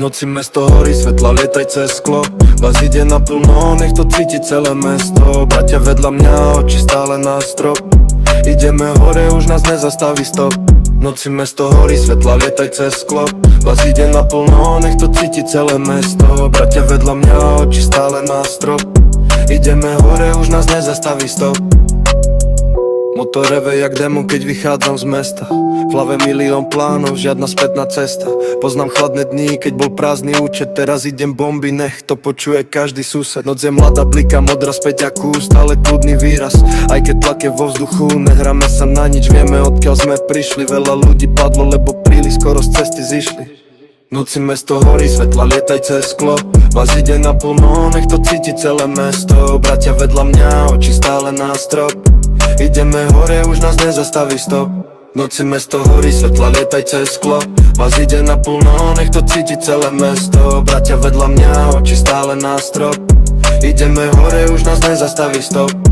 noci mesto horí, svetla lietaj cez sklo. Vás ide naplno, nech to cíti celé mesto. Bratia vedľa mňa, oči stále na strop. Ideme hore, už nás nezastaví stop. Noci mesto horí, svetla lietaj cez sklo. Vás ide naplno, nech to cíti celé mesto. Bratia vedľa mňa, oči stále na strop. Ideme hore, už nás nezastaví stop. Motor reve jak demo, keď vychádzam z mesta. V hlave milión plánov, žiadna spätná cesta. Poznám chladné dní, keď bol prázdny účet. Teraz idem bomby, nech to počuje každý sused. Noc je mladá, blika modrá z peťaku, stále kľudný výraz. Aj keď tlak je vo vzduchu, nehráme sa na nič. Vieme odkiaľ sme prišli, veľa ľudí padlo, lebo príliš skoro z cesty zišli. Noci mesto horí, svetla lietaj cez sklo. Vás ide naplno, nech to cíti celé mesto. Bratia vedľa mňa, oči stále na strop. Ideme hore, už nás nezastaví stop. Noci mesto horí, svetla lietaj cez sklo. Vás ide naplno, nech to cíti celé mesto. Bratia vedľa mňa, oči stále na strop. Ideme hore, už nás nezastaví stop.